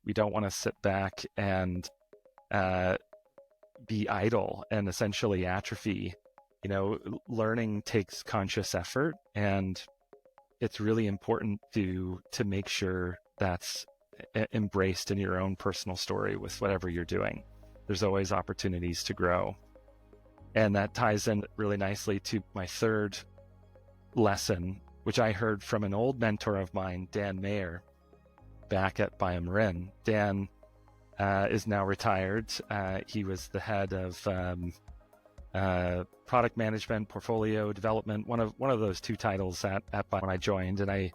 We don't want to sit back and be idle and essentially atrophy. Learning takes conscious effort, and it's really important to make sure that's embraced in your own personal story with whatever you're doing. There's always opportunities to grow. And that ties in really nicely to my third lesson, which I heard from an old mentor of mine, Dan Mayer, back at BioMarin. Dan is now retired. He was the head of product management, portfolio development, one of those two titles at when I joined. And I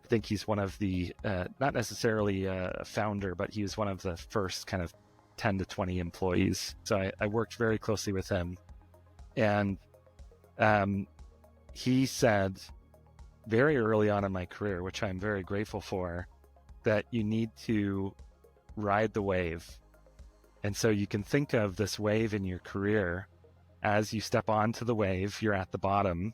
think he's one of the, not necessarily a founder, but he was one of the first kind of 10 to 20 employees. So I worked very closely with him. And he said very early on in my career, which I'm very grateful for, that you need to ride the wave. And so you can think of this wave in your career. As you step onto the wave, you're at the bottom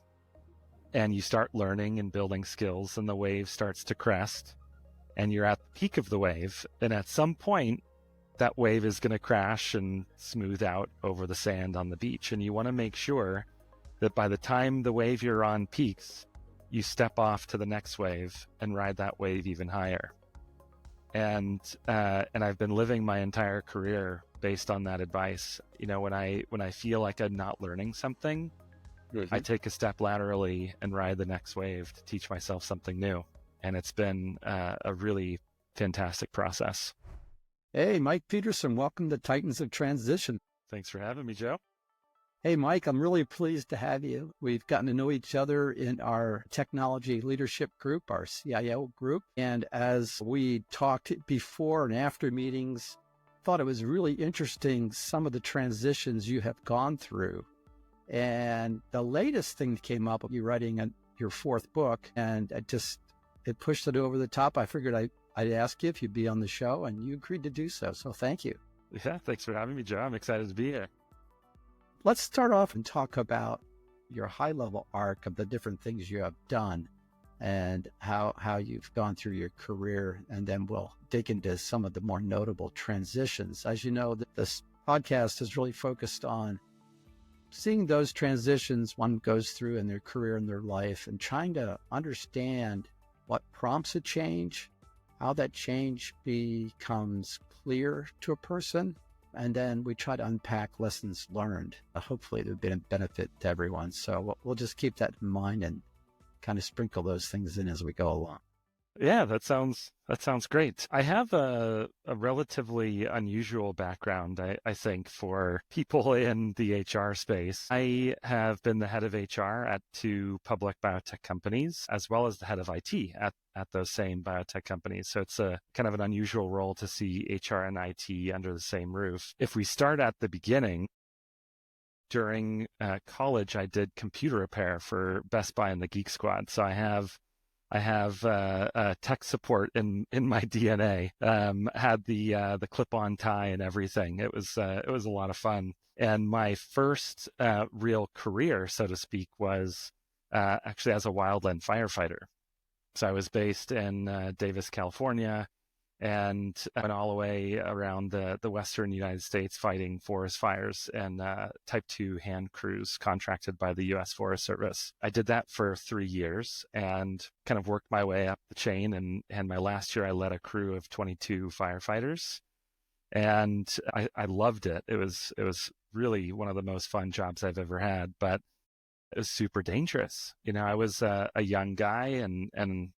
and you start learning and building skills, and the wave starts to crest and you're at the peak of the wave. And at some point, that wave is going to crash and smooth out over the sand on the beach. And you want to make sure that by the time the wave you're on peaks, you step off to the next wave and ride that wave even higher. And I've been living my entire career based on that advice. When I feel like I'm not learning something, I take a step laterally and ride the next wave to teach myself something new. And it's been a really fantastic process. Hey, Mike Peterson, welcome to Titans of Transition. Thanks for having me, Joe. Hey, Mike, I'm really pleased to have you. We've gotten to know each other in our technology leadership group, our CIO group. And as we talked before and after meetings, thought it was really interesting some of the transitions you have gone through. And the latest thing that came up, you writing your fourth book, and it pushed it over the top. I figured I'd ask you if you'd be on the show, and you agreed to do so. So thank you. Yeah, thanks for having me, Joe. I'm excited to be here. Let's start off and talk about your high-level arc of the different things you have done and how you've gone through your career, and then we'll dig into some of the more notable transitions. As you know, this podcast is really focused on seeing those transitions one goes through in their career and their life, and trying to understand what prompts a change, how that change becomes clear to a person, and then we try to unpack lessons learned. Hopefully it would be a benefit to everyone. So we'll just keep that in mind and kind of sprinkle those things in as we go along. Yeah, that sounds great. I have a relatively unusual background, I think, for people in the HR space. I have been the head of HR at 2 public biotech companies, as well as the head of IT at those same biotech companies. So it's a kind of an unusual role to see HR and IT under the same roof. If we start at the beginning, during college, I did computer repair for Best Buy and the Geek Squad. So I have tech support in my DNA. Had the clip-on tie and everything. It was a lot of fun. And my first real career, so to speak, was actually as a wildland firefighter. So I was based in Davis, California, and went all the way around the western United States fighting forest fires and Type 2 hand crews contracted by the U.S. Forest Service. I did that for 3 years and kind of worked my way up the chain. And my last year, I led a crew of 22 firefighters, and I loved it. It was really one of the most fun jobs I've ever had, but it was super dangerous. I was a young guy, and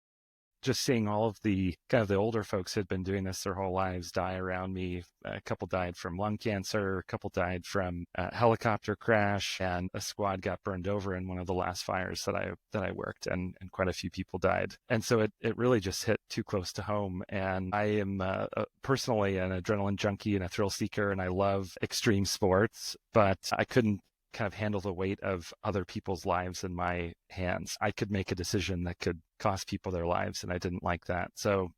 just seeing all of the kind of the older folks who had been doing this their whole lives die around me. A couple died from lung cancer, a couple died from a helicopter crash, and a squad got burned over in one of the last fires that I worked, and quite a few people died. And so it really just hit too close to home. And I am personally an adrenaline junkie and a thrill seeker, and I love extreme sports, but I couldn't kind of handle the weight of other people's lives in my hands. I could make a decision that could cost people their lives, and I didn't like that. So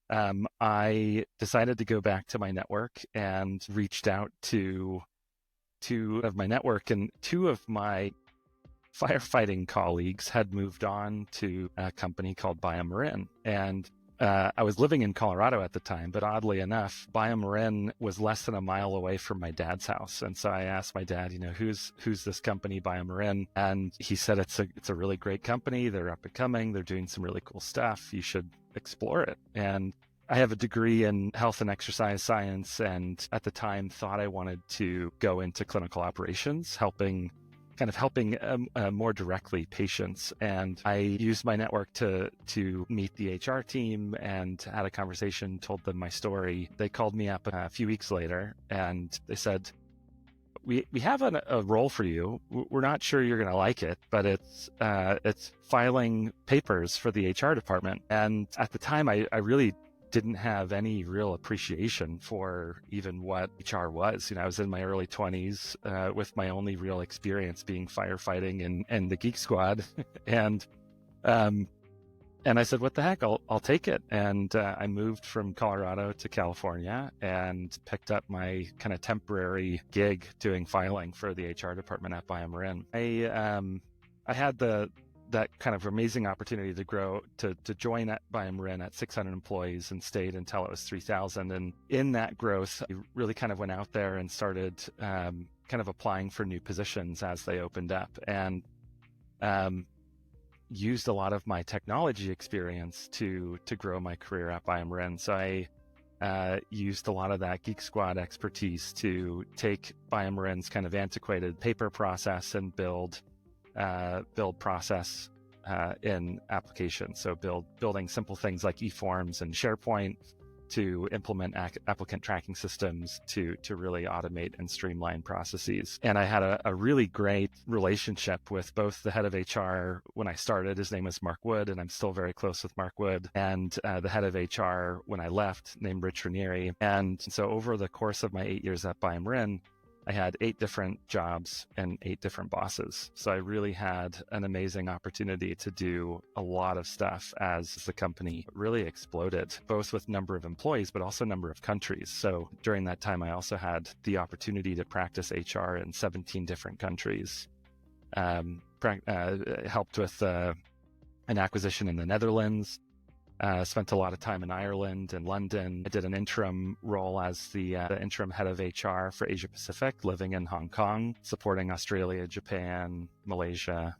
I decided to go back to my network and reached out to 2 of my network, and 2 of my firefighting colleagues had moved on to a company called BioMarin. And I was living in Colorado at the time, but oddly enough, BioMarin was less than a mile away from my dad's house. And so I asked my dad, who's this company, BioMarin? And he said, it's a really great company. They're up and coming. They're doing some really cool stuff. You should explore it. And I have a degree in health and exercise science, and at the time thought I wanted to go into clinical operations, helping more directly patients. And I used my network to meet the HR team and had a conversation, told them my story. They called me up a few weeks later and they said, we have a role for you. We're not sure you're going to like it, but it's filing papers for the HR department. And at the time, I really didn't have any real appreciation for even what HR was. I was in my early 20s with my only real experience being firefighting and the Geek Squad. and I said, what the heck, I'll take it. And I moved from Colorado to California and picked up my kind of temporary gig doing filing for the HR department at BioMarin. I had that kind of amazing opportunity to grow, to join at BioMarin at 600 employees and stayed until it was 3,000. And in that growth, I really kind of went out there and started kind of applying for new positions as they opened up, and used a lot of my technology experience to grow my career at BioMarin. So I used a lot of that Geek Squad expertise to take BioMarin's kind of antiquated paper process and build process in applications. So building simple things like eForms and SharePoint to implement applicant tracking systems to really automate and streamline processes. And I had a really great relationship with both the head of HR when I started. His name was Mark Wood, and I'm still very close with Mark Wood, and the head of HR when I left, named Rich Ranieri. And so over the course of my 8 years at BioMarin, I had 8 different jobs and 8 different bosses. So I really had an amazing opportunity to do a lot of stuff as the company really exploded, both with number of employees, but also number of countries. So during that time, I also had the opportunity to practice HR in 17 different countries. Helped with an acquisition in the Netherlands. Spent a lot of time in Ireland and London. I did an interim role as the interim head of HR for Asia Pacific, living in Hong Kong, supporting Australia, Japan, Malaysia.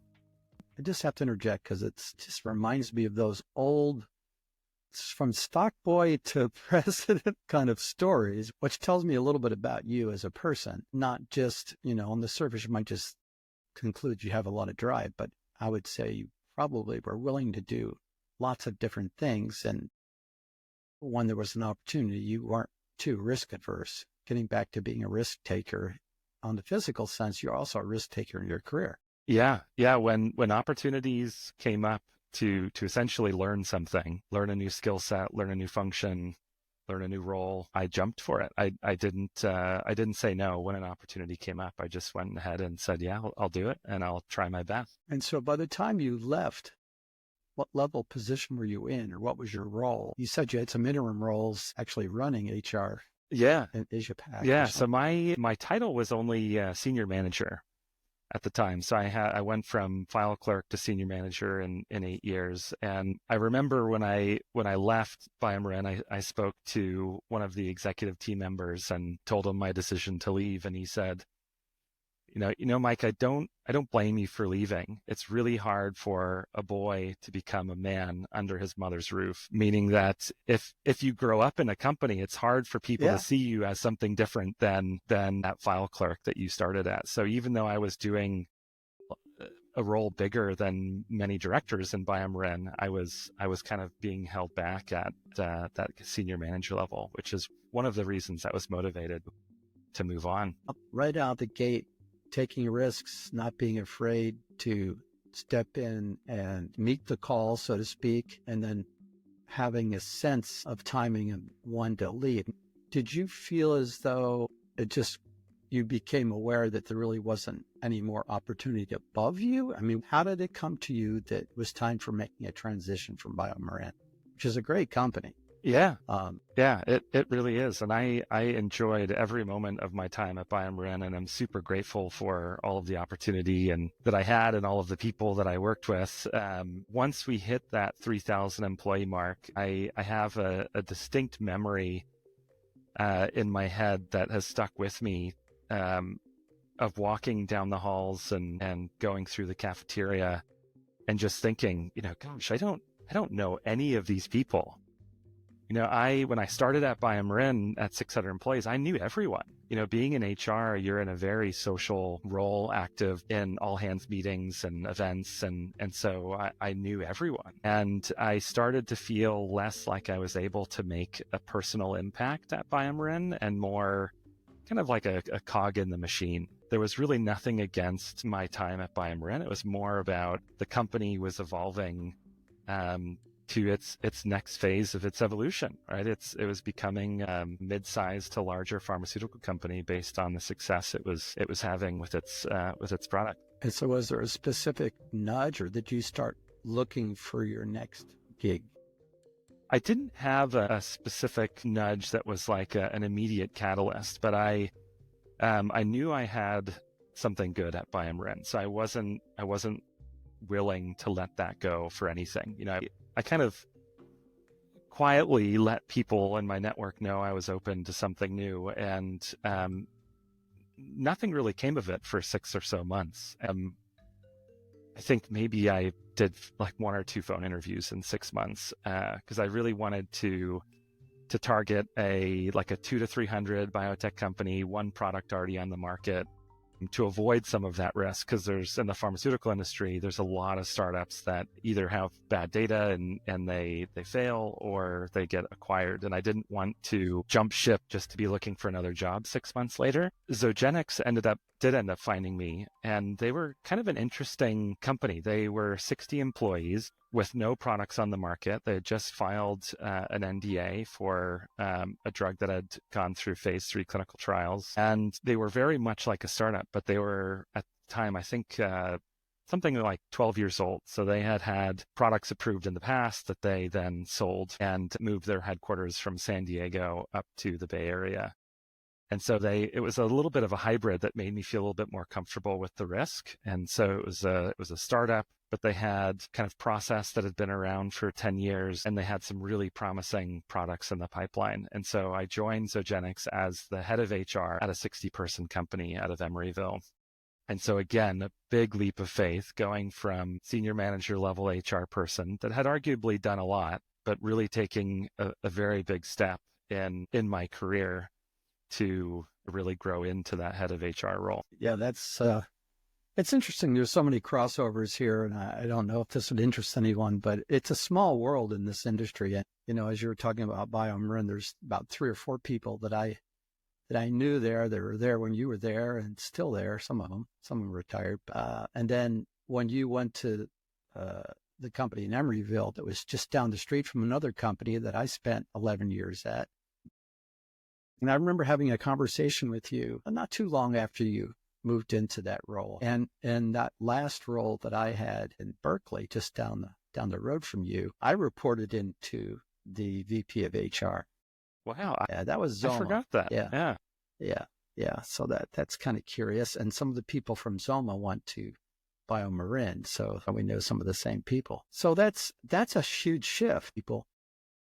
I just have to interject because it just reminds me of those old, from stock boy to president kind of stories, which tells me a little bit about you as a person, not just, on the surface, you might just conclude you have a lot of drive, but I would say you probably were willing to do lots of different things. And when there was an opportunity, you weren't too risk adverse. Getting back to being a risk taker on the physical sense, you're also a risk taker in your career. Yeah. When opportunities came up to essentially learn something, learn a new skill set, learn a new function, learn a new role, I jumped for it. I didn't say no when an opportunity came up. I just went ahead and said, yeah, I'll do it, and I'll try my best. And so by the time you left, what level position were you in, or what was your role? You said you had some interim roles actually running HR in Asia Pac. Yeah. So my title was only senior manager at the time. So I went from file clerk to senior manager in 8 years. And I remember when I left BioMarin, I spoke to one of the executive team members and told him my decision to leave. And he said, Mike, I don't blame you for leaving. It's really hard for a boy to become a man under his mother's roof, meaning that if you grow up in a company, it's hard for people to see you as something different than that file clerk that you started at. So even though I was doing a role bigger than many directors in BioMarin, I was kind of being held back at that senior manager level, which is one of the reasons I was motivated to move on. Right out the gate, taking risks, not being afraid to step in and meet the call, so to speak, and then having a sense of timing and when to leave. Did you feel as though you became aware that there really wasn't any more opportunity above you? I mean, how did it come to you that it was time for making a transition from BioMarin, which is a great company? Yeah. Um, Yeah, it really is. And I enjoyed every moment of my time at BioMarin, and I'm super grateful for all of the opportunity and that I had and all of the people that I worked with. Once we hit that 3,000 employee mark, I have a distinct memory in my head that has stuck with me, um, of walking down the halls and going through the cafeteria and just thinking, gosh, I don't know any of these people. When I started at BioMarin at 600 employees, I knew everyone. Being in HR, you're in a very social role, active in all hands meetings and events. And so I knew everyone. And I started to feel less like I was able to make a personal impact at BioMarin and more kind of like a cog in the machine. There was really nothing against my time at BioMarin. It was more about the company was evolving, to its next phase of its evolution, right? It was becoming mid-sized to larger pharmaceutical company based on the success it was having with its product. and so was there a specific nudge, or did you start looking for your next gig? I didn't have a specific nudge that was like an immediate catalyst, but I knew I had something good at BioMarin, so I wasn't willing to let that go for anything. I kind of quietly let people in my network know I was open to something new, and nothing really came of it for 6 or so months. I think maybe I did like 1 or 2 phone interviews in 6 months, because I really wanted to target a 2 to 300 biotech company, one product already on the market, to avoid some of that risk, because in the pharmaceutical industry, there's a lot of startups that either have bad data and they fail, or they get acquired. And I didn't want to jump ship just to be looking for another job 6 months later. Zogenix did end up finding me, and they were kind of an interesting company. They were 60 employees with no products on the market. They had just filed an NDA for a drug that had gone through phase 3 clinical trials. And they were very much like a startup, but they were at the time, I think, something like 12 years old. So they had products approved in the past that they then sold and moved their headquarters from San Diego up to the Bay Area. And so it was a little bit of a hybrid that made me feel a little bit more comfortable with the risk. And so it was a startup, but they had kind of process that had been around for 10 years, and they had some really promising products in the pipeline. And so I joined Zogenix as the head of HR at a 60-person company out of Emeryville. And so again, a big leap of faith, going from senior manager level HR person that had arguably done a lot, but really taking a very big step in my career to really grow into that head of HR role. Yeah, it's interesting. There's so many crossovers here, and I don't know if this would interest anyone, but it's a small world in this industry. And as you were talking about BioMarin, there's about 3 or 4 people that I knew there. They were there when you were there, and still there. Some of them retired. And then when you went to the company in Emeryville, that was just down the street from another company that I spent 11 years at. And I remember having a conversation with you not too long after you moved into that role. And that last role that I had in Berkeley, just down the road from you, I reported into the VP of HR. Wow. Yeah, that was Zoma. I forgot that. Yeah. So that's kind of curious. And some of the people from Zoma went to BioMarin, so we know some of the same people. So that's a huge shift, people.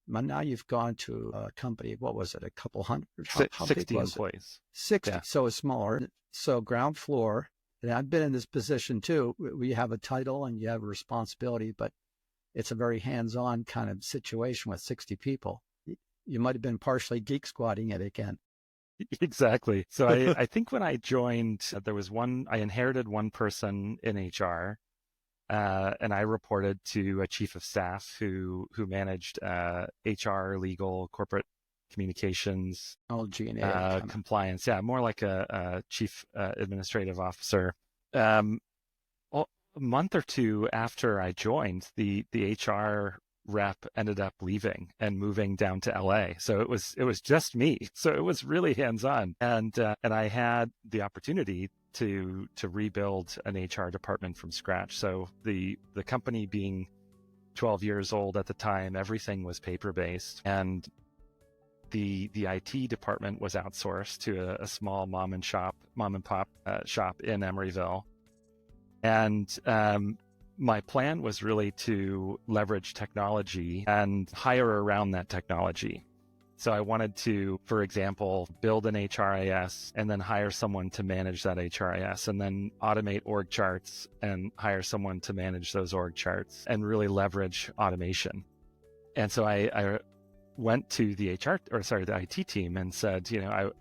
Now you've gone to a company, what was it, a couple hundred? How 60 big was employees. It? 60, yeah. So it's smaller. So ground floor, and I've been in this position too. We have a title and you have a responsibility, but it's a very hands-on kind of situation with 60 people. You might have been partially geek squatting it again. Exactly. So I think when I joined, I inherited one person in HR. And I reported to a chief of staff who managed HR, legal, corporate communications, G&A, compliance. Yeah, more like a chief administrative officer. A month or 2 after I joined, the HR rep ended up leaving and moving down to LA. So it was just me. So it was really hands-on, and I had the opportunity to rebuild an HR department from scratch. So the company being 12 years old at the time. Everything was paper-based, and the IT department was outsourced to a small mom and pop shop in Emeryville. And my plan was really to leverage technology and hire around that technology. So I wanted to, for example, build an HRIS and then hire someone to manage that HRIS, and then automate org charts and hire someone to manage those org charts and really leverage automation. And so I went to the the IT team and said,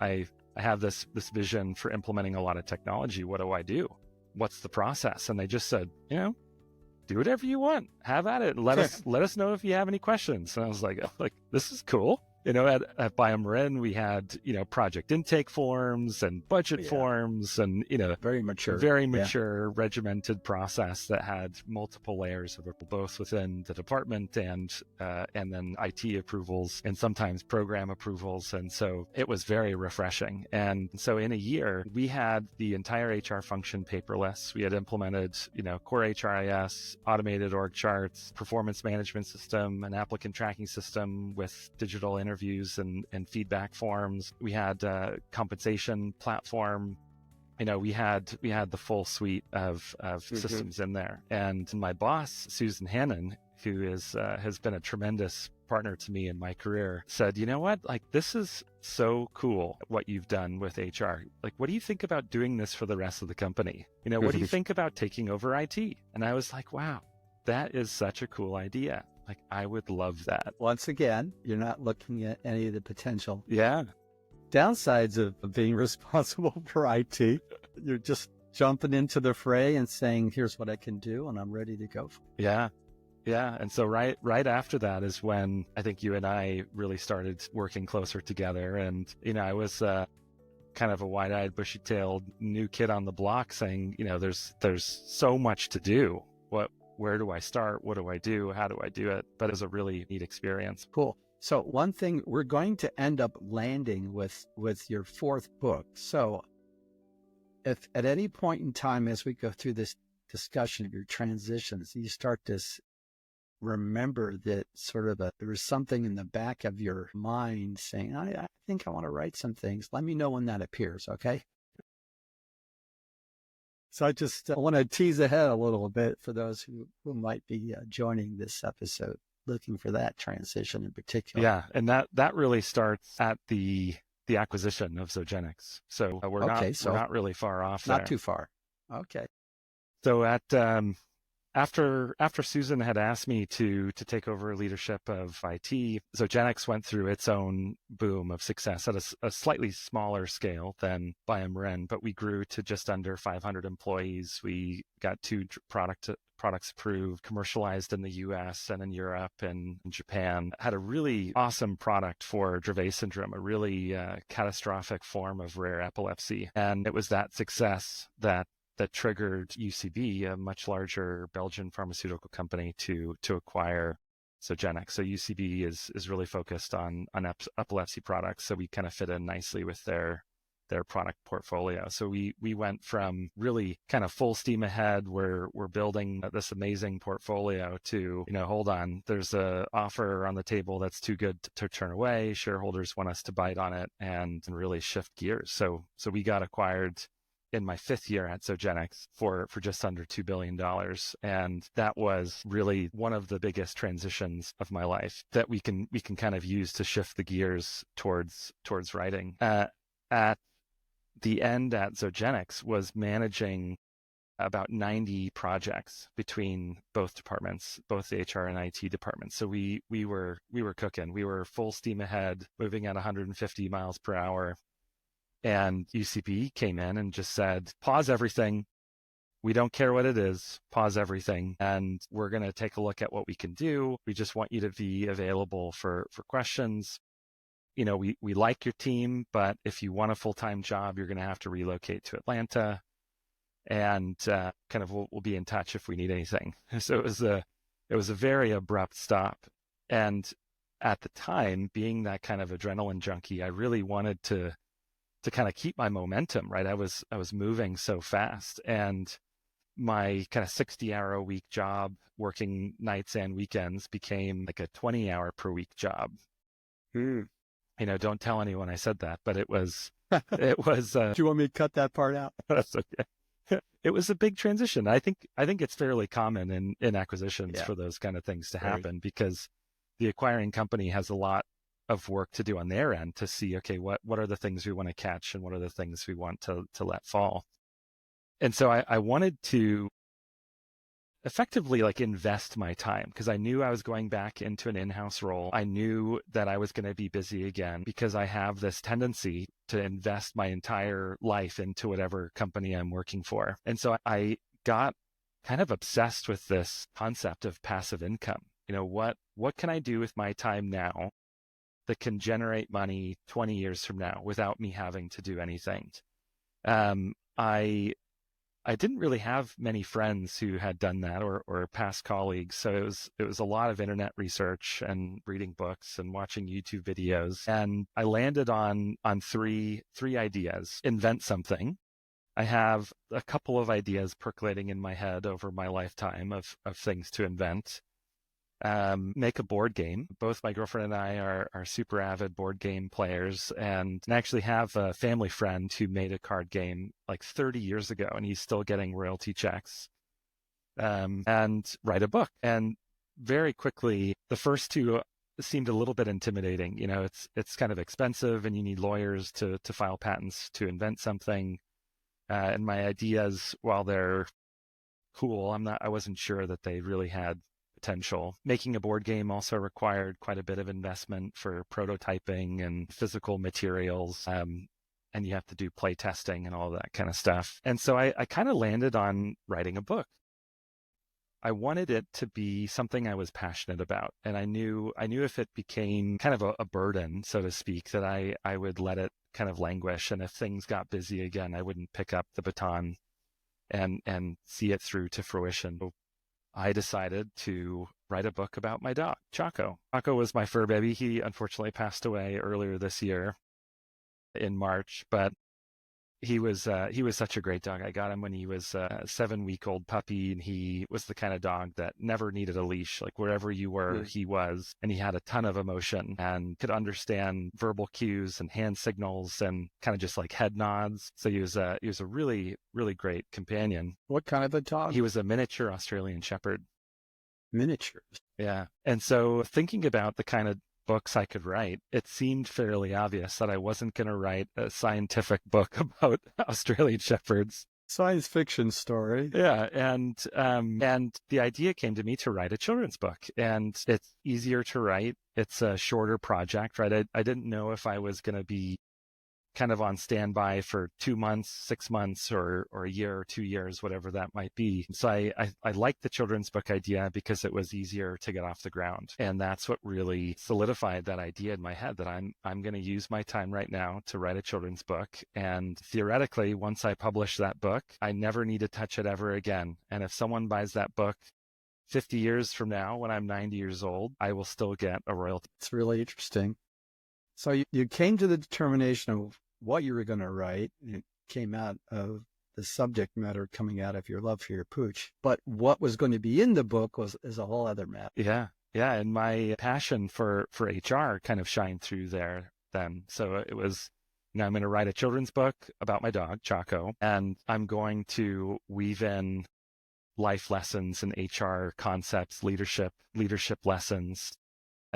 I have this vision for implementing a lot of technology. What do I do? What's the process? And they just said, do whatever you want. Have at it. Let us know if you have any questions. And I was like, this is cool. At BioMarin, we had, project intake forms and budget forms and, very mature, regimented process that had multiple layers of both within the department and then IT approvals and sometimes program approvals. And so it was very refreshing. And so in a year, we had the entire HR function paperless. We had implemented, core HRIS, automated org charts, performance management system, an applicant tracking system with digital interviews and feedback forms. We had a compensation platform. We had the full suite of systems in there. And my boss, Susan Hannon, who has been a tremendous partner to me in my career, said, you know what? This is so cool what you've done with HR. What do you think about doing this for the rest of the company? What do you think about taking over IT? And I was like, wow, that is such a cool idea. I would love that. Once again, you're not looking at any of the potential downsides of being responsible for IT. You're just jumping into the fray and saying, here's what I can do, and I'm ready to go. Yeah. And so right after that is when I think you and I really started working closer together. And, I was kind of a wide-eyed, bushy-tailed new kid on the block saying, there's so much to do. Where do I start? What do I do? How do I do it? But it was a really neat experience. Cool. So one thing, we're going to end up landing with your fourth book. So if at any point in time, as we go through this discussion of your transitions, you start to remember that there was something in the back of your mind saying, I think I want to write some things. Let me know when that appears. Okay. So I just want to tease ahead a little bit for those who might be joining this episode, looking for that transition in particular. Yeah, and that really starts at the acquisition of Zogenix. So we're not really far off. Not too far. Okay. So after Susan had asked me to take over leadership of IT, Zogenix went through its own boom of success at a slightly smaller scale than BioMarin, but we grew to just under 500 employees. We got 2 products approved, commercialized in the US and in Europe and in Japan. Had a really awesome product for Dravet syndrome, a really catastrophic form of rare epilepsy. And it was that success that triggered UCB, a much larger Belgian pharmaceutical company, to acquire Zogenix. So UCB is really focused on epilepsy products. So we kind of fit in nicely with their product portfolio. So we went from really kind of full steam ahead. We're building this amazing portfolio to, hold on, there's a offer on the table that's too good to turn away. Shareholders want us to bite on it and really shift gears. So we got acquired in my 5th year at Zogenix for just under $2 billion. And that was really one of the biggest transitions of my life that we can kind of use to shift the gears towards writing. At the end at Zogenix was managing about 90 projects between both departments, both the HR and IT departments. So we were cooking. We were full steam ahead, moving at 150 miles per hour. And UCB came in and just said, pause everything. We don't care what it is. Pause everything. And we're going to take a look at what we can do. We just want you to be available for questions. We like your team, but if you want a full-time job, you're going to have to relocate to Atlanta. And kind of we'll be in touch if we need anything. So it was a very abrupt stop. And at the time, being that kind of adrenaline junkie, I really wanted to kind of keep my momentum, right? I was moving so fast, and my kind of 60-hour a week job working nights and weekends became like a 20-hour per week job. Hmm. Don't tell anyone I said that, but it was, Do you want me to cut that part out? that's okay. It was a big transition. I think it's fairly common in acquisitions Yeah. for those kind of things to Very. happen, because the acquiring company has a lot of work to do on their end to see, okay, what are the things we want to catch and what are the things we want to let fall. And so I wanted to effectively like invest my time, because I knew I was going back into an in-house role. I knew that I was going to be busy again, because I have this tendency to invest my entire life into whatever company I'm working for. And so I got kind of obsessed with this concept of passive income. What can I do with my time now that can generate money 20 years from now without me having to do anything? I didn't really have many friends who had done that, or past colleagues. So it was a lot of internet research and reading books and watching YouTube videos. And I landed on three ideas. Invent something. I have a couple of ideas percolating in my head over my lifetime of things to invent. Make a board game. Both my girlfriend and I are super avid board game players, and actually have a family friend who made a card game like 30 years ago, and he's still getting royalty checks. And write a book. And very quickly, the first two seemed a little bit intimidating. It's kind of expensive, and you need lawyers to file patents to invent something. And my ideas, while they're cool, I wasn't sure that they really had potential. Making a board game also required quite a bit of investment for prototyping and physical materials. And you have to do play testing and all that kind of stuff. And so I kind of landed on writing a book. I wanted it to be something I was passionate about. And I knew if it became kind of a burden, so to speak, that I would let it kind of languish. And if things got busy again, I wouldn't pick up the baton and see it through to fruition. I decided to write a book about my dog, Chaco. Chaco was my fur baby. He unfortunately passed away earlier this year in March, but he was such a great dog. I got him when he was a 7-week-old puppy, and he was the kind of dog that never needed a leash. Like wherever you were, he was, and he had a ton of emotion and could understand verbal cues and hand signals and kind of just like head nods. So he was a really, really great companion. What kind of a dog? He was a miniature Australian Shepherd. Miniatures. Yeah. And so thinking about the kind of books I could write, it seemed fairly obvious that I wasn't going to write a scientific book about Australian Shepherds. Science fiction story. Yeah, and the idea came to me to write a children's book, and it's easier to write. It's a shorter project, right? I didn't know if I was going to be kind of on standby for 2 months, 6 months, or a year or 2 years, whatever that might be. So I liked the children's book idea because it was easier to get off the ground. And that's what really solidified that idea in my head, that I'm going to use my time right now to write a children's book. And theoretically, once I publish that book, I never need to touch it ever again. And if someone buys that book 50 years from now, when I'm 90 years old, I will still get a royalty. It's really interesting. So you came to the determination of what you were going to write. It came out of the subject matter coming out of your love for your pooch. But what was going to be in the book is a whole other matter. Yeah. Yeah. And my passion for HR kind of shined through there then. So it was, I'm going to write a children's book about my dog, Chaco, and I'm going to weave in life lessons and HR concepts, leadership lessons.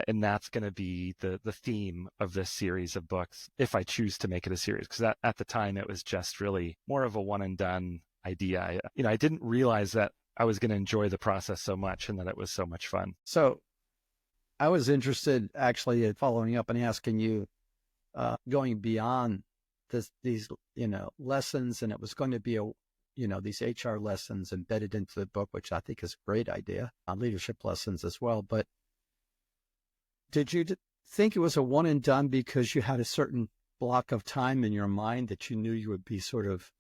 And that's going to be the theme of this series of books, if I choose to make it a series, because at the time it was just really more of a one and done idea. I didn't realize that I was going to enjoy the process so much and that it was so much fun. So I was interested actually in following up and asking you, going beyond these lessons, and it was going to be these HR lessons embedded into the book, which I think is a great idea, leadership lessons as well. But did you think it was a one and done because you had a certain block of time in your mind that you knew you would be sort of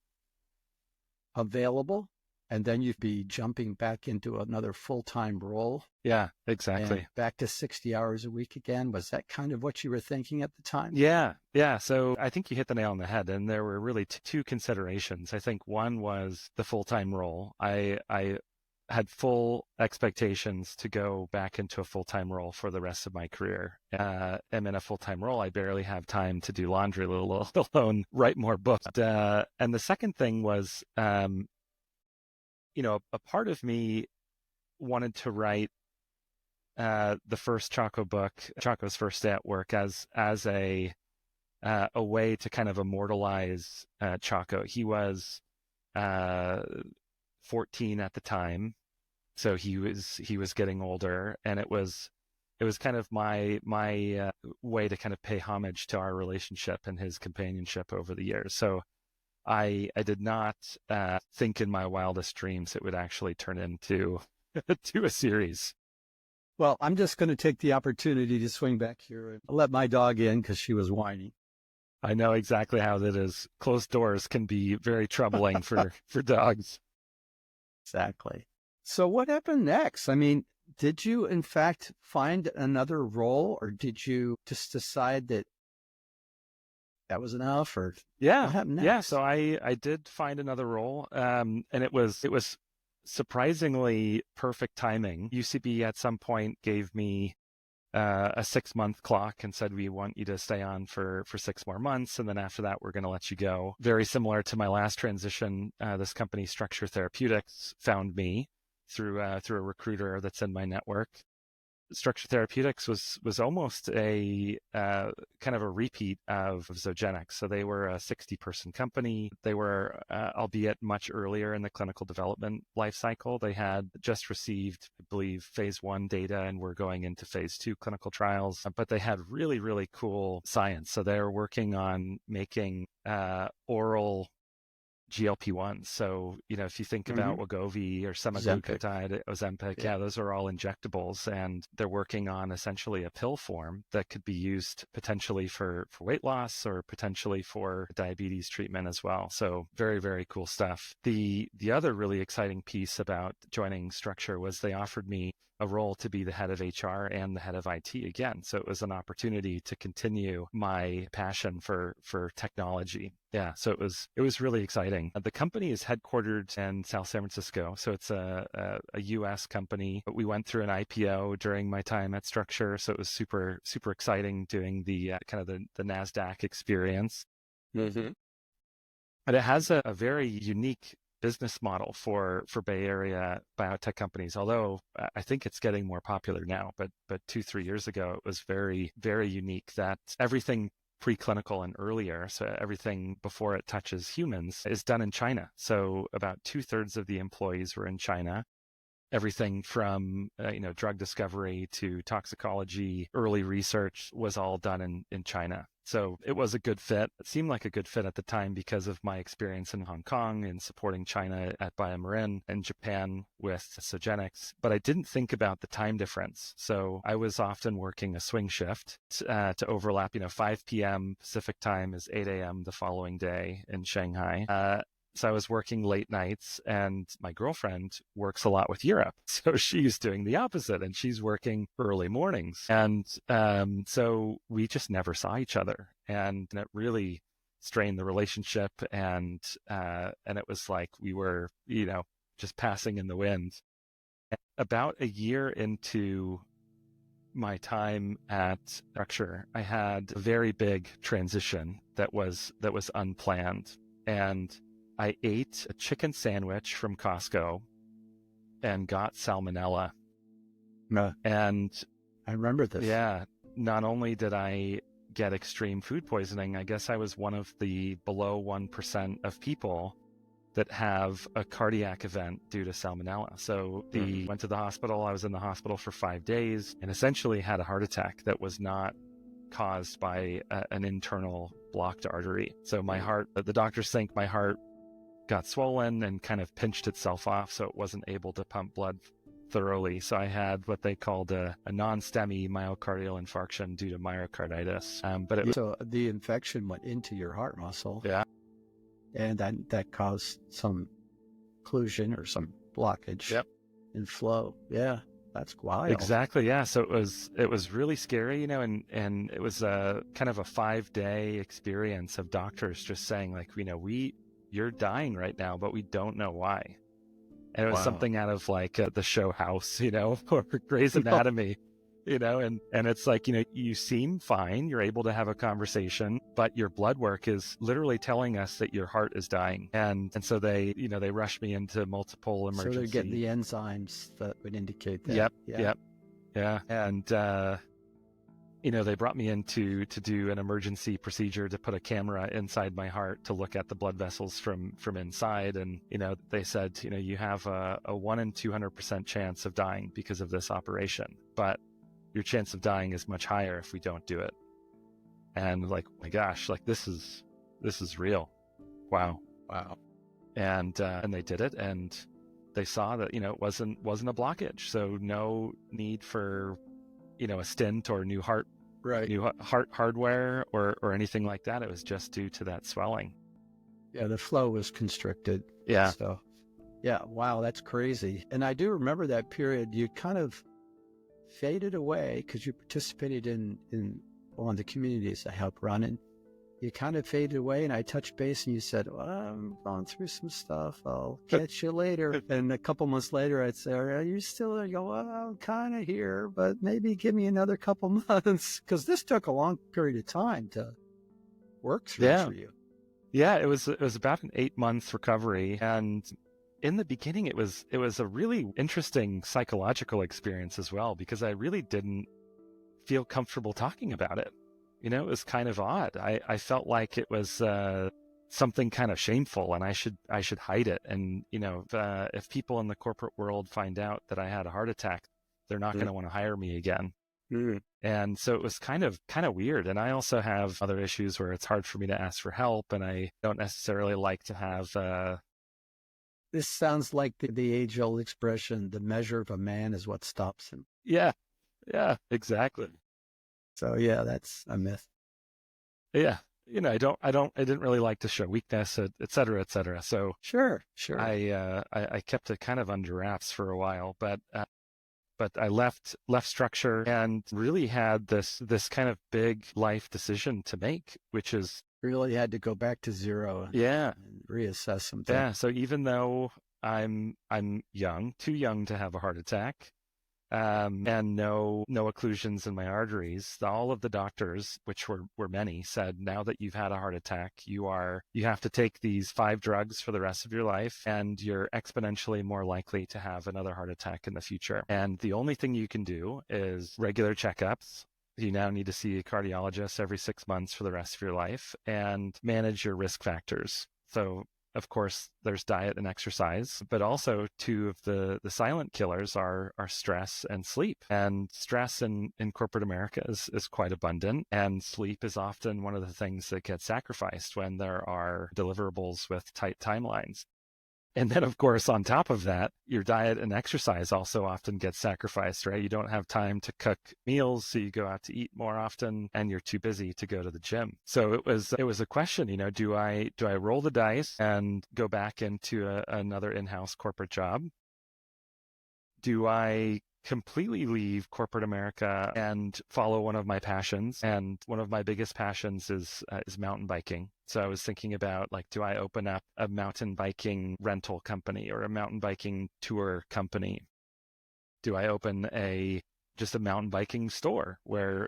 available and then you'd be jumping back into another full-time role Yeah, and exactly. back to 60 hours a week again. Was that kind of what you were thinking at the time? Yeah, yeah. So I think you hit the nail on the head, and there were really two considerations. I think one was the full-time role. I had full expectations to go back into a full-time role for the rest of my career. I'm in a full-time role. I barely have time to do laundry, let alone write more books. And the second thing was, a part of me wanted to write the first Chaco book, Chaco's first day at work, as a way to kind of immortalize Chaco. He was uh, 14 at the time, so he was getting older, and it was kind of my way to kind of pay homage to our relationship and his companionship over the years. So I did not think in my wildest dreams it would actually turn into to a series. Well, I'm just going to take the opportunity to swing back here and let my dog in because she was whining. I know exactly how that is. Closed doors can be very troubling for dogs. Exactly. So what happened next? I mean, did you in fact find another role, or did you just decide that that was enough, or what Yeah, happened yeah. next? So I did find another role, and it was surprisingly perfect timing. UCB at some point gave me a 6-month clock and said, we want you to stay on for 6 more months, and then after that we're going to let you go. Very similar to my last transition, this company Structure Therapeutics found me through a recruiter that's in my network. Structure Therapeutics was almost a kind of a repeat of Zogenix. So they were a 60-person company. They were, albeit much earlier in the clinical development life cycle. They had just received, I believe, phase 1 data and were going into phase 2 clinical trials. But they had really, really cool science. So they're working on making oral GLP-1s. So, if you think about Wegovy or Zempic. semaglutide, Ozempic, Yeah. yeah, those are all injectables, and they're working on essentially a pill form that could be used potentially for weight loss or potentially for diabetes treatment as well. So very, very cool stuff. The other really exciting piece about joining Structure was they offered me a role to be the head of HR and the head of IT again. So it was an opportunity to continue my passion for technology. Yeah, so it was really exciting. The company is headquartered in South San Francisco, so it's a U.S. company. But we went through an IPO during my time at Structure, so it was super super exciting doing the kind of the Nasdaq experience. Mm-hmm. But it has a very unique business model for Bay Area biotech companies. Although I think it's getting more popular now, but 2-3 years ago it was very very unique that everything preclinical and earlier, so everything before it touches humans, is done in China. So about 2/3 of the employees were in China. Everything from drug discovery to toxicology, early research was all done in China. So it was a good fit. It seemed like a good fit at the time because of my experience in Hong Kong and supporting China at BioMarin and Japan with Zogenix. But I didn't think about the time difference. So I was often working a swing shift to overlap. 5 p.m. Pacific time is 8 a.m. the following day in Shanghai. So I was working late nights, and my girlfriend works a lot with Europe. So she's doing the opposite, and she's working early mornings. And so we just never saw each other. And it really strained the relationship. And it was like we were, just passing in the wind. About a year into my time at Structure, I had a very big transition that was unplanned. And I ate a chicken sandwich from Costco and got salmonella. And I remember this. yeah, not only did I get extreme food poisoning, I guess I was one of the below 1% of people that have a cardiac event due to salmonella. So went to the hospital. I was in the hospital for 5 days and essentially had a heart attack that was not caused by an internal blocked artery. So my heart, the doctors think my heart got swollen and kind of pinched itself off, so it wasn't able to pump blood thoroughly. So I had what they called a non-STEMI myocardial infarction due to myocarditis. So the infection went into your heart muscle. Yeah. And that caused some occlusion or some blockage Yep. in flow. Yeah, that's wild. Exactly. Yeah. So it was really scary, and it was a kind of a 5-day experience of doctors just saying like, you're dying right now, but we don't know why. And it was Wow. something out of like the show House, or Grey's Anatomy, and it's like, you seem fine, you're able to have a conversation, but your blood work is literally telling us that your heart is dying. And so they rushed me into multiple So they're getting emergency. the enzymes that would indicate that. Yep, Yeah. yep, yeah. And they brought me in to do an emergency procedure to put a camera inside my heart to look at the blood vessels from inside. And, they said, you have a 1 in 200% chance of dying because of this operation, but your chance of dying is much higher if we don't do it. And like, oh my gosh, like this is real. Wow. Wow. And they did it, and they saw that, it wasn't a blockage. So no need for, a stent or new heart hardware or anything like that. It was just due to that swelling. Yeah, the flow was constricted. Yeah. So, yeah, wow, that's crazy. And I do remember that period. You kind of faded away because you participated in one of the communities I helped run, and you kind of faded away. And I touched base, and you said, "Well, I'm going through some stuff. I'll catch you later." And a couple months later, I'd say, "Are you still there?" You go, "Well, I'm kind of here, but maybe give me another couple months," because this took a long period of time to work through for you. Yeah, it was about an 8-month recovery, and in the beginning, it was a really interesting psychological experience as well, because I really didn't feel comfortable talking about it. It was kind of odd. I felt like it was something kind of shameful, and I should hide it. And if people in the corporate world find out that I had a heart attack, they're not going to want to hire me again. And so it was kind of weird. And I also have other issues where it's hard for me to ask for help, and I don't necessarily like to have. This sounds like the age-old expression: "The measure of a man is what stops him." Yeah, exactly. So yeah, that's a myth. Yeah, I didn't really like to show weakness, et cetera, et cetera. So Sure. I kept it kind of under wraps for a while, but I left structure and really had this kind of big life decision to make, which is Really had to go back to zero. And reassess some things. Yeah. So even though I'm young, too young to have a heart attack, and no occlusions in my arteries, all of the doctors, which were many, said, now that you've had a heart attack, you have to take these 5 drugs for the rest of your life, and you're exponentially more likely to have another heart attack in the future. And the only thing you can do is regular checkups. You now need to see a cardiologist every 6 months for the rest of your life, and manage your risk factors. So of course, there's diet and exercise, but also 2 of the silent killers are stress and sleep. And stress in corporate America is quite abundant, and sleep is often one of the things that gets sacrificed when there are deliverables with tight timelines. And then, of course, on top of that, your diet and exercise also often gets sacrificed, right? You don't have time to cook meals, so you go out to eat more often, and you're too busy to go to the gym. So it was a question, do I roll the dice and go back into another in-house corporate job? Do I completely leave corporate America and follow one of my passions? And one of my biggest passions is mountain biking. So I was thinking about, like, do I open up a mountain biking rental company or a mountain biking tour company? Do I open just a mountain biking store where,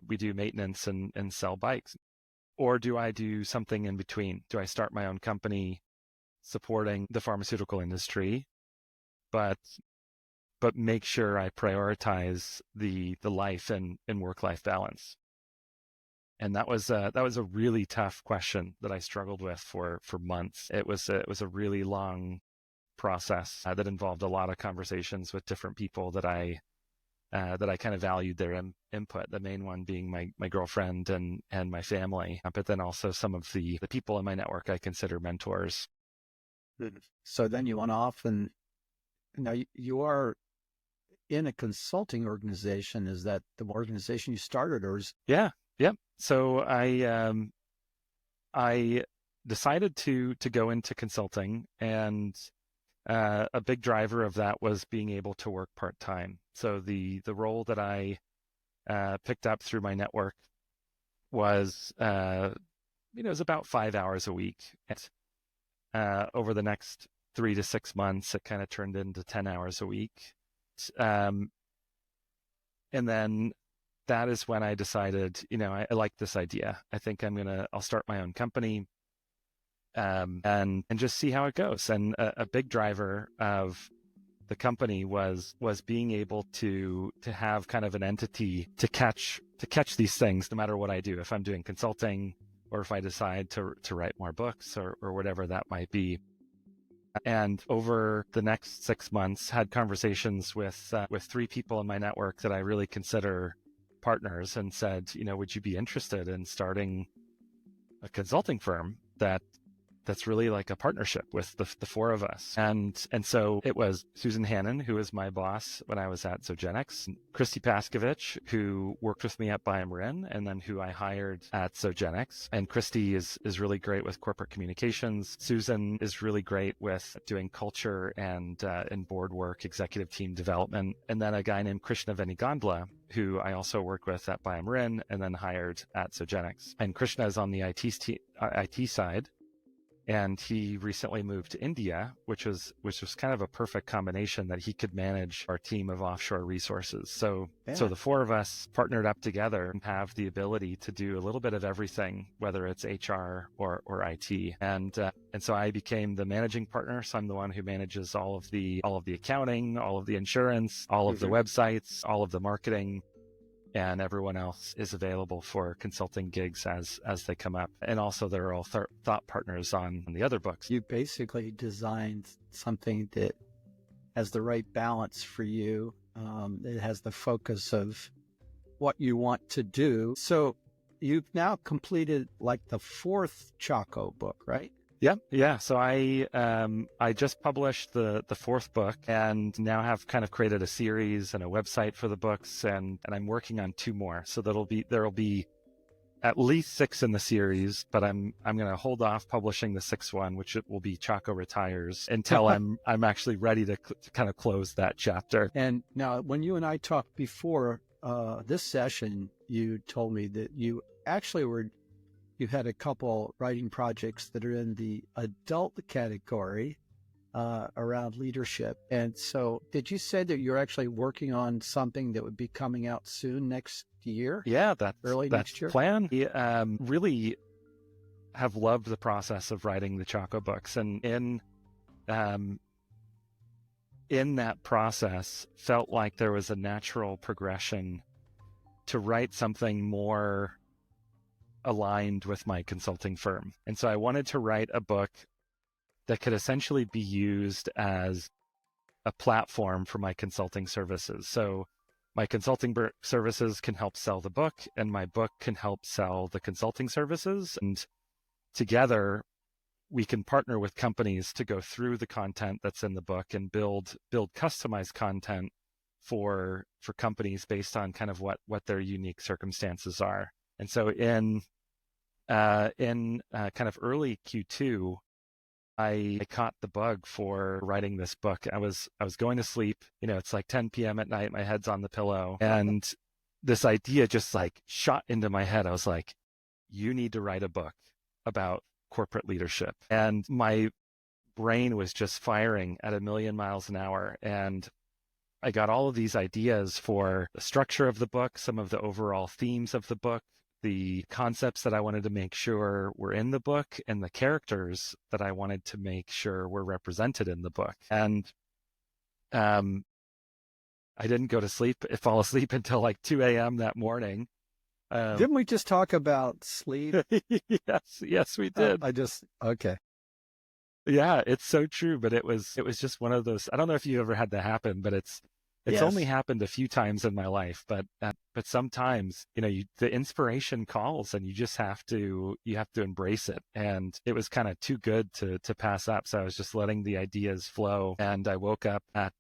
we do maintenance and sell bikes? Or do I do something in between? Do I start my own company supporting the pharmaceutical industry, but make sure I prioritize the life and work-life balance? And that was a really tough question that I struggled with for months. It was a really long process that involved a lot of conversations with different people that I kind of valued their input. The main one being my girlfriend and my family, but then also some of the people in my network I consider mentors. So then you went off, and now you are in a consulting organization. Is that the organization you started, or is... Yeah. Yep. So I decided to go into consulting, and a big driver of that was being able to work part-time. So the role that I picked up through my network was, it was about 5 hours a week. And, over the next 3 to 6 months, it kind of turned into 10 hours a week. And then that is when I decided, I like this idea. I think I'll start my own company, and just see how it goes. And a big driver of the company was being able to have kind of an entity to catch these things, no matter what I do. If I'm doing consulting, or if I decide to write more books, or whatever that might be. And over the next 6 months, had conversations with 3 people in my network that I really consider partners, and said, would you be interested in starting a consulting firm that's really like a partnership with the 4 of us? And so it was Susan Hannon, who was my boss when I was at Zogenix, Christy Paskovich, who worked with me at BioMarin, and then who I hired at Zogenix. And Christy is really great with corporate communications. Susan is really great with doing culture and board work, executive team development. And then a guy named Krishna Venigandla, who I also worked with at BioMarin and then hired at Zogenix. And Krishna is on the IT side. And he recently moved to India, which was kind of a perfect combination, that he could manage our team of offshore resources. So the 4 of us partnered up together and have the ability to do a little bit of everything, whether it's HR or IT. And so I became the managing partner. So I'm the one who manages all of the accounting, all of the insurance, all of the websites, all of the marketing. And everyone else is available for consulting gigs as they come up. And also they're all thought partners on the other books. You basically designed something that has the right balance for you. It has the focus of what you want to do. So you've now completed like the 4th Chaco book, right? Yeah. So I just published the 4th book, and now have kind of created a series and a website for the books, and I'm working on 2 more. So there'll be at least 6 in the series, but I'm going to hold off publishing the 6th one, which it will be Chaco Retires, until I'm actually ready to kind of close that chapter. And now, when you and I talked before this session, you told me that you actually you had a couple writing projects that are in the adult category around leadership. And so did you say that you're actually working on something that would be coming out soon, next year? Yeah, that's next year. Plan. Really have loved the process of writing the Chaco books. And in that process, felt like there was a natural progression to write something more aligned with my consulting firm. And so I wanted to write a book that could essentially be used as a platform for my consulting services. So my consulting services can help sell the book, and my book can help sell the consulting services. And together, we can partner with companies to go through the content that's in the book and build customized content for companies based on kind of what their unique circumstances are. And so in kind of early Q2, I caught the bug for writing this book. I was going to sleep. It's like 10 p.m. at night. My head's on the pillow, and this idea just like shot into my head. I was like, "You need to write a book about corporate leadership." And my brain was just firing at 1,000,000 miles an hour, and I got all of these ideas for the structure of the book, some of the overall themes of the book, the concepts that I wanted to make sure were in the book, and the characters that I wanted to make sure were represented in the book. And I didn't fall asleep until like 2 a.m. that morning. Didn't we just talk about sleep? Yes, we did. Okay. Yeah, it's so true. But it was just one of those. I don't know if you ever had that happen, but it's only happened a few times in my life. But sometimes, the inspiration calls, and you just have to embrace it. And it was kind of too good to pass up. So I was just letting the ideas flow. And I woke up at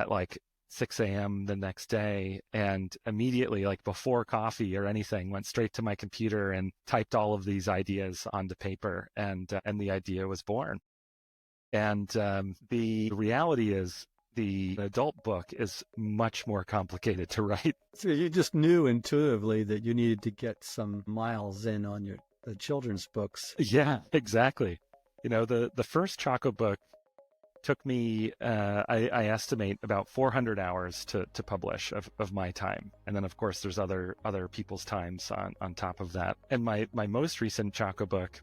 like 6 a.m. the next day, and immediately, like before coffee or anything, went straight to my computer and typed all of these ideas onto paper, and the idea was born. And the reality is the adult book is much more complicated to write. So you just knew intuitively that you needed to get some miles in on the children's books. Yeah, exactly. The first Choco book took me, I estimate, about 400 hours to publish of my time. And then, of course, there's other people's times on top of that. And my most recent Choco book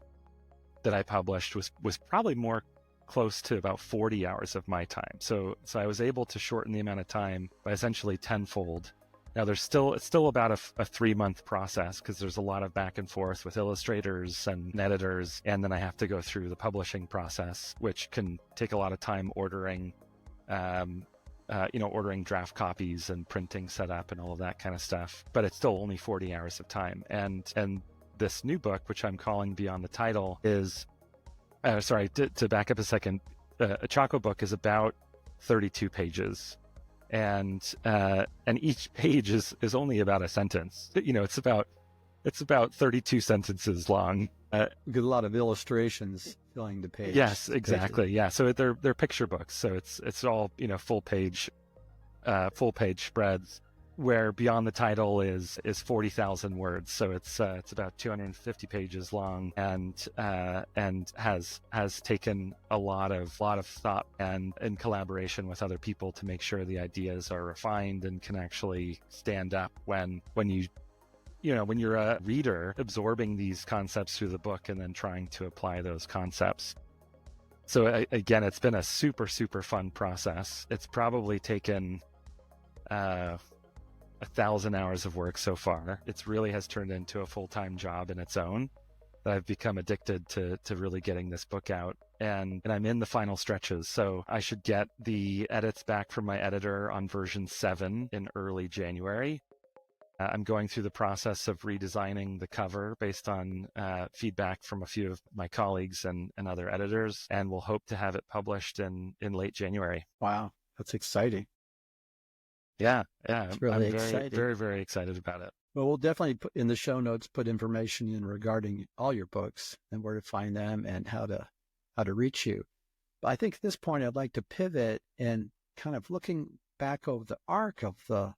that I published was probably more close to about 40 hours of my time. So I was able to shorten the amount of time by essentially tenfold. Now it's still about a 3-month process because there's a lot of back and forth with illustrators and editors, and then I have to go through the publishing process, which can take a lot of time ordering draft copies and printing setup and all of that kind of stuff. But it's still only 40 hours of time. And this new book, which I'm calling Beyond the Title, is to back up a second. A Choco book is about 32 pages. And each page is only about a sentence. It's about 32 sentences long. A lot of illustrations filling the page. Yes, exactly. Pages. Yeah, so they're picture books. So it's all full page spreads. Where Beyond the Title is 40,000 words, so it's about 250 pages long, and has taken a lot of thought and in collaboration with other people to make sure the ideas are refined and can actually stand up when you're a reader absorbing these concepts through the book and then trying to apply those concepts. So again, it's been a super, super fun process. It's probably taken 1,000 hours of work so far. It really has turned into a full-time job in its own. I've become addicted to really getting this book out, and I'm in the final stretches. So I should get the edits back from my editor on version 7 in early January. I'm going through the process of redesigning the cover based on feedback from a few of my colleagues and other editors, and we'll hope to have it published in late January. Wow, that's exciting. Yeah. It's really I'm exciting. Very, very excited about it. Well, we'll definitely put in the show notes, put information in regarding all your books and where to find them and how to reach you. But I think at this point, I'd like to pivot and kind of looking back over the arc of the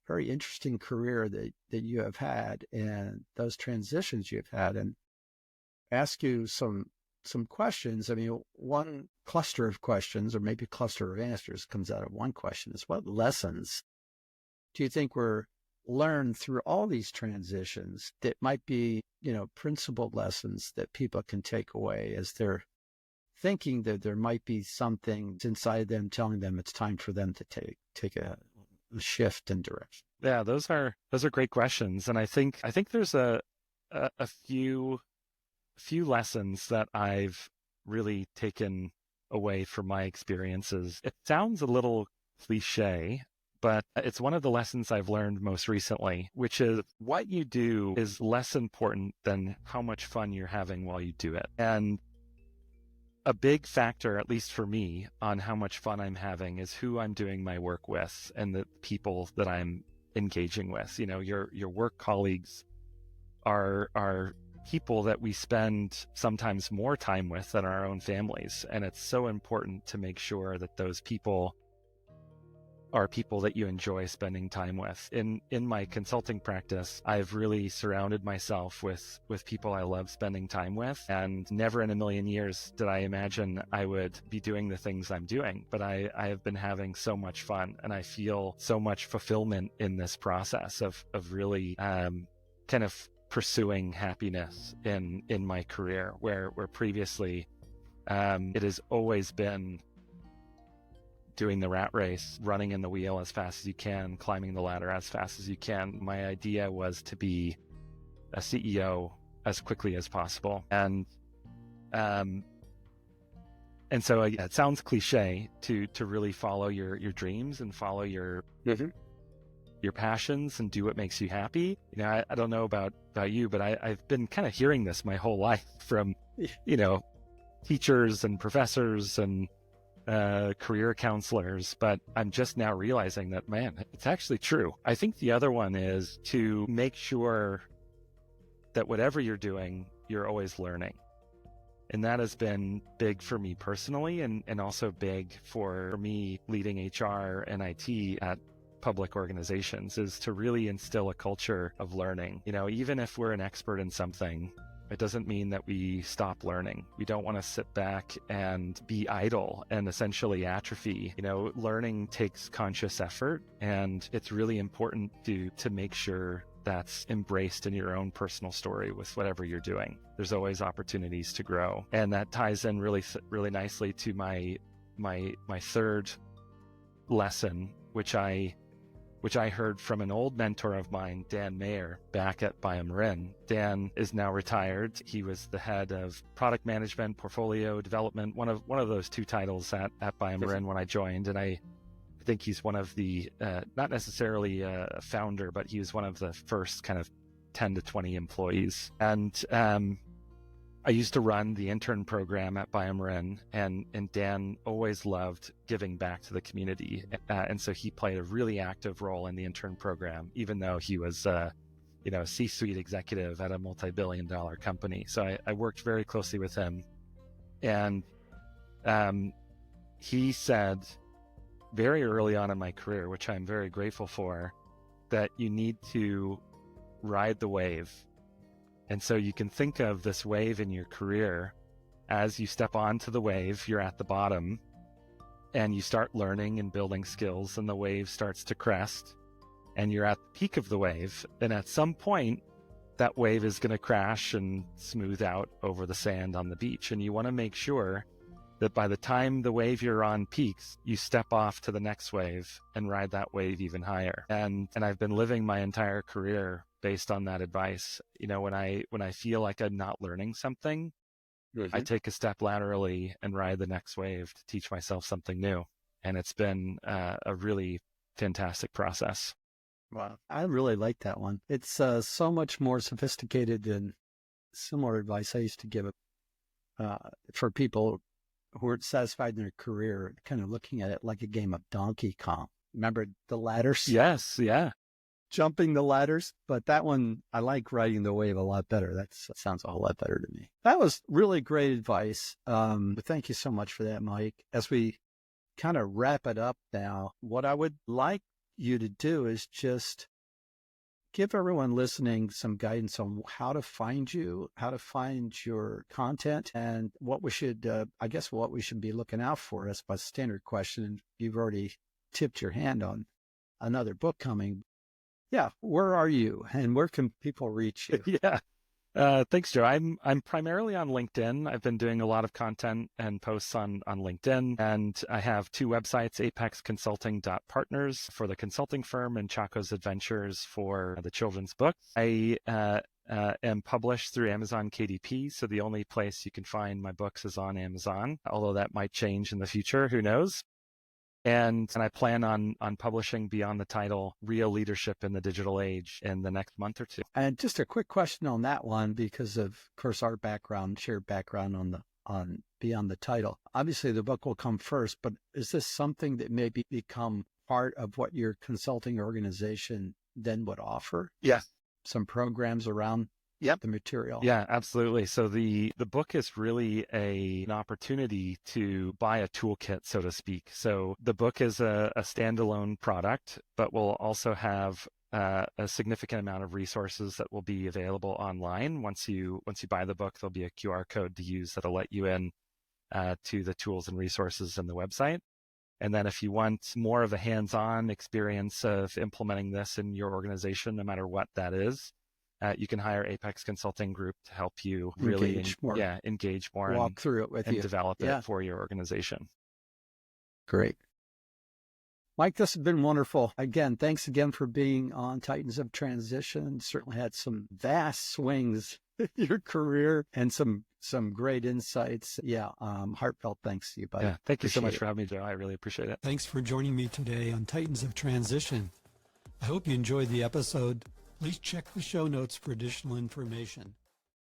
very interesting career that you have had and those transitions you've had, and ask you some questions. I mean, one cluster of questions, or maybe cluster of answers, comes out of one question is, what lessons do you think were learned through all these transitions that might be, principal lessons that people can take away as they're thinking that there might be something inside them telling them it's time for them to take a shift in direction? Yeah, those are great questions, and I think there's a few lessons that I've really taken away from my experiences. It sounds a little cliche, but it's one of the lessons I've learned most recently, which is what you do is less important than how much fun you're having while you do it. And a big factor, at least for me, on how much fun I'm having is who I'm doing my work with and the people that I'm engaging with. Your work colleagues are people that we spend sometimes more time with than our own families. And it's so important to make sure that those people are people that you enjoy spending time with. In my consulting practice, I've really surrounded myself with people I love spending time with, and never in a million years did I imagine I would be doing the things I'm doing. But I have been having so much fun, and I feel so much fulfillment in this process of really kind of pursuing happiness in my career, where previously it has always been doing the rat race, running in the wheel as fast as you can, climbing the ladder as fast as you can. My idea was to be a CEO as quickly as possible. And so it sounds cliche to really follow your dreams and follow your passions and do what makes you happy. I don't know about you, but I've been kind of hearing this my whole life from, teachers and professors and career counselors, but I'm just now realizing that, man, it's actually true. I think the other one is to make sure that whatever you're doing, you're always learning. And that has been big for me personally, and also big for me leading HR and IT at public organizations, is to really instill a culture of learning. Even if we're an expert in something, it doesn't mean that we stop learning. We don't want to sit back and be idle and essentially atrophy. Learning takes conscious effort, and it's really important to make sure that's embraced in your own personal story with whatever you're doing. There's always opportunities to grow. And that ties in really nicely to my third lesson, which I heard from an old mentor of mine, Dan Mayer, back at BioMarin. Dan is now retired. He was the head of product management, portfolio development, one of those two titles at BioMarin when I joined. And I think he's one of the, not necessarily a founder, but he was one of the first kind of 10 to 20 employees. And I used to run the intern program at BioMarin, and Dan always loved giving back to the community. And so he played a really active role in the intern program, even though he was a C-suite executive at a multi-billion-dollar company. So I worked very closely with him. And he said very early on in my career, which I'm very grateful for, that you need to ride the wave. And so you can think of this wave in your career. As you step onto the wave, you're at the bottom and you start learning and building skills, and the wave starts to crest and you're at the peak of the wave. And at some point, that wave is going to crash and smooth out over the sand on the beach. And you want to make sure that by the time the wave you're on peaks, you step off to the next wave and ride that wave even higher. And I've been living my entire career based on that advice. When I feel like I'm not learning something, I take a step laterally and ride the next wave to teach myself something new. And it's been a really fantastic process. Wow. I really like that one. It's so much more sophisticated than similar advice I used to give for people who aren't satisfied in their career, kind of looking at it like a game of Donkey Kong. Remember the ladders? Yes, yeah. Jumping the ladders. But that one, I like riding the wave a lot better. That sounds a whole lot better to me. That was really great advice. But thank you so much for that, Mike. As we kind of wrap it up now, what I would like you to do is just give everyone listening some guidance on how to find you, how to find your content, and what we should, what we should be looking out for. That's my standard question. And you've already tipped your hand on another book coming. Yeah. Where are you and where can people reach you? Yeah. Thanks, Joe. I'm primarily on LinkedIn. I've been doing a lot of content and posts on LinkedIn, and I have two websites, apexconsulting.partners for the consulting firm and Chaco's Adventures for the children's book. I am published through Amazon KDP, so the only place you can find my books is on Amazon, although that might change in the future, who knows? And I plan on publishing beyond the title, Real Leadership in the Digital Age, in the next month or two. And just a quick question on that one, because of course, our shared background on beyond the title. Obviously, the book will come first, but is this something that maybe become part of what your consulting organization then would offer? Yeah. Some programs around the material. Yeah, absolutely. So the book is really an opportunity to buy a toolkit, so to speak. So the book is a standalone product, but will also have a significant amount of resources that will be available online. Once you buy the book, there'll be a QR code to use that'll let you in to the tools and resources in the website. And then if you want more of a hands-on experience of implementing this in your organization, no matter what that is, you can hire Apex Consulting Group to help you really engage more, walk through it with and you, develop it for your organization. Great. Mike, this has been wonderful. Again, thanks again for being on Titans of Transition. Certainly had some vast swings in your career and some great insights. Yeah, heartfelt thanks to you, buddy. Yeah, thank you so much for having me, Joe. I really appreciate it. Thanks for joining me today on Titans of Transition. I hope you enjoyed the episode. Please check the show notes for additional information.